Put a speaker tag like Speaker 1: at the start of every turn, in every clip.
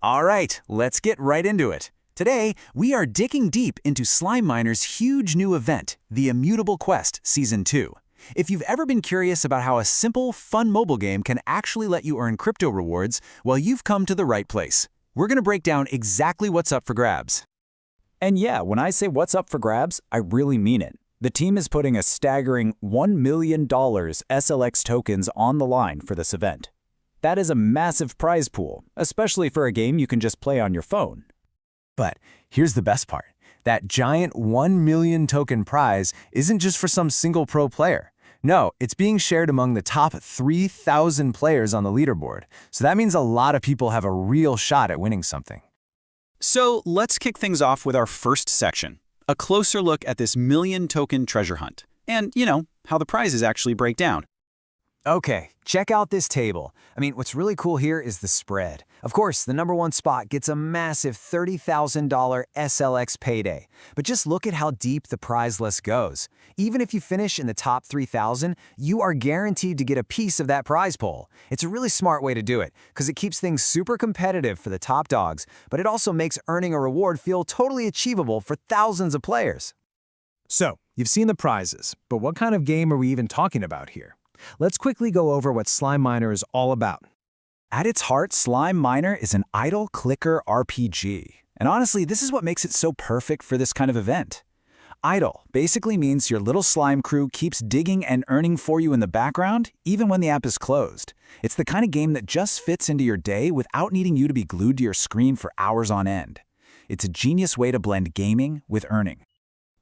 Speaker 1: All right, let's get right into it. Today, we are digging deep into Slime Miner's huge new event, the Immutable Quest Season 2. If you've ever been curious about how a simple, fun mobile game can actually let you earn crypto rewards, well, you've come to the right place. We're going to break down exactly what's up for grabs.
Speaker 2: And yeah, when I say what's up for grabs, I really mean it. The team is putting a staggering $1 million SLX tokens on the line for this event. That is a massive prize pool, especially for a game you can just play on your phone.
Speaker 3: But here's the best part. That giant 1 million token prize isn't just for some single pro player. No, it's being shared among the top 3,000 players on the leaderboard. So that means a lot of people have a real shot at winning something.
Speaker 1: So let's kick things off with our first section, a closer look at this million token treasure hunt, and, how the prizes actually break down.
Speaker 3: Okay, check out this table. What's really cool here is the spread. Of course, the #1 spot gets a massive $30,000 SLX payday. But just look at how deep the prize list goes. Even if you finish in the top 3,000, you are guaranteed to get a piece of that prize pool. It's a really smart way to do it, because it keeps things super competitive for the top dogs, but it also makes earning a reward feel totally achievable for thousands of players.
Speaker 4: So, you've seen the prizes, but what kind of game are we even talking about here? Let's quickly go over what Slime Miner is all about.
Speaker 2: At its heart, Slime Miner is an idle clicker RPG. And honestly, this is what makes it so perfect for this kind of event. Idle basically means your little slime crew keeps digging and earning for you in the background, even when the app is closed. It's the kind of game that just fits into your day without needing you to be glued to your screen for hours on end. It's a genius way to blend gaming with earning.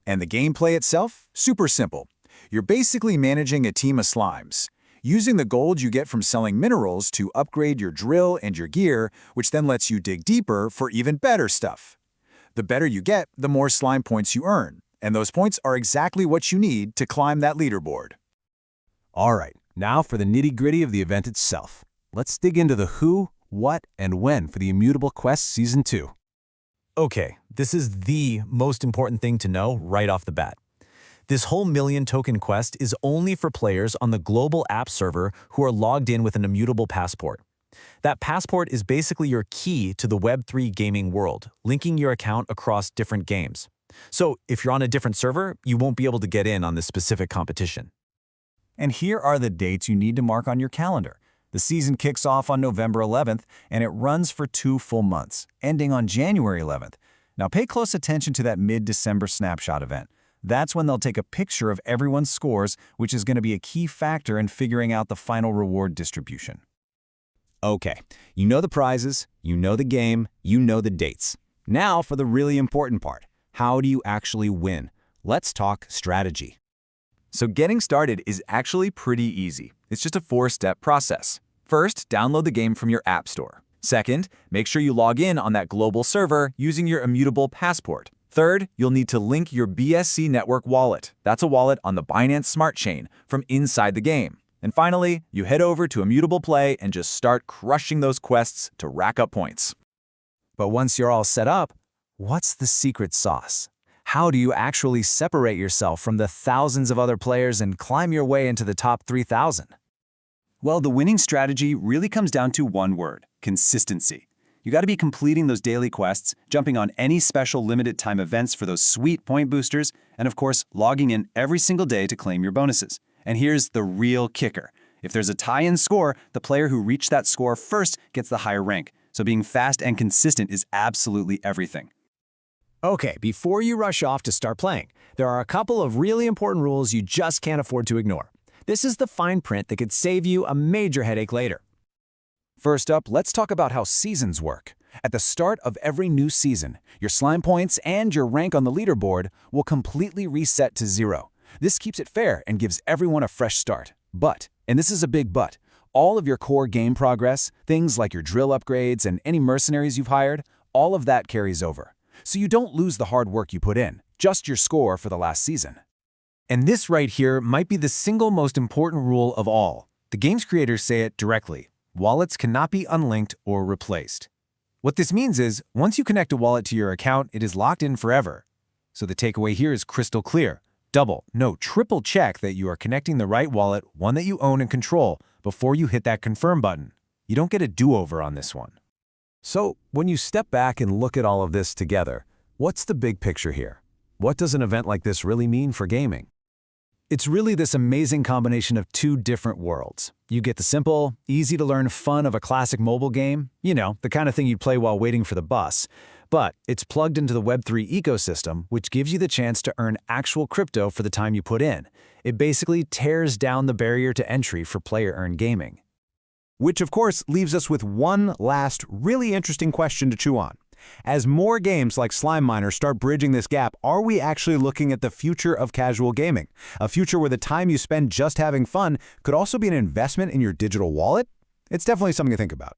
Speaker 5: And the gameplay itself? Super simple. You're basically managing a team of slimes, using the gold you get from selling minerals to upgrade your drill and your gear, which then lets you dig deeper for even better stuff. The better you get, the more slime points you earn, and those points are exactly what you need to climb that leaderboard.
Speaker 4: All right, now for the nitty-gritty of the event itself. Let's dig into the who, what, and when for the Immutable Quest Season 2.
Speaker 3: Okay, this is the most important thing to know right off the bat. This whole million token quest is only for players on the global app server who are logged in with an immutable passport. That passport is basically your key to the Web3 gaming world, linking your account across different games. So if you're on a different server, you won't be able to get in on this specific competition.
Speaker 2: And here are the dates you need to mark on your calendar. The season kicks off on November 11th, and it runs for 2 full months, ending on January 11th. Now pay close attention to that mid-December snapshot event. That's when they'll take a picture of everyone's scores, which is going to be a key factor in figuring out the final reward distribution.
Speaker 1: Okay, you know the prizes, you know the game, you know the dates. Now for the really important part. How do you actually win? Let's talk strategy.
Speaker 5: So getting started is actually pretty easy. It's just a 4-step process. First, download the game from your app store. Second, make sure you log in on that global server using your immutable passport. Third, you'll need to link your BSC network wallet. That's a wallet on the Binance Smart Chain from inside the game. And finally, you head over to Immutable Play and just start crushing those quests to rack up points.
Speaker 3: But once you're all set up, what's the secret sauce? How do you actually separate yourself from the thousands of other players and climb your way into the top 3,000?
Speaker 1: Well, the winning strategy really comes down to one word: consistency. You got to be completing those daily quests, jumping on any special limited time events for those sweet point boosters, and of course, logging in every single day to claim your bonuses. And here's the real kicker. If there's a tie-in score, the player who reached that score first gets the higher rank. So being fast and consistent is absolutely everything.
Speaker 4: Okay, before you rush off to start playing, there are a couple of really important rules you just can't afford to ignore. This is the fine print that could save you a major headache later.
Speaker 2: First up, let's talk about how seasons work. At the start of every new season, your slime points and your rank on the leaderboard will completely reset to 0. This keeps it fair and gives everyone a fresh start. But, and this is a big but, all of your core game progress, things like your drill upgrades and any mercenaries you've hired, all of that carries over. So you don't lose the hard work you put in, just your score for the last season.
Speaker 3: And this right here might be the single most important rule of all. The game's creators say it directly. Wallets cannot be unlinked or replaced. What this means is, once you connect a wallet to your account, it is locked in forever. So the takeaway here is crystal clear. Double, no, triple check that you are connecting the right wallet, one that you own and control, before you hit that confirm button. You don't get a do-over on this one.
Speaker 2: So, when you step back and look at all of this together, what's the big picture here? What does an event like this really mean for gaming? It's really this amazing combination of two different worlds. You get the simple, easy-to-learn fun of a classic mobile game, the kind of thing you'd play while waiting for the bus. But it's plugged into the Web3 ecosystem, which gives you the chance to earn actual crypto for the time you put in. It basically tears down the barrier to entry for player-earned gaming.
Speaker 6: Which, of course, leaves us with one last, really interesting question to chew on. As more games like Slime Miner start bridging this gap, are we actually looking at the future of casual gaming? A future where the time you spend just having fun could also be an investment in your digital wallet? It's definitely something to think about.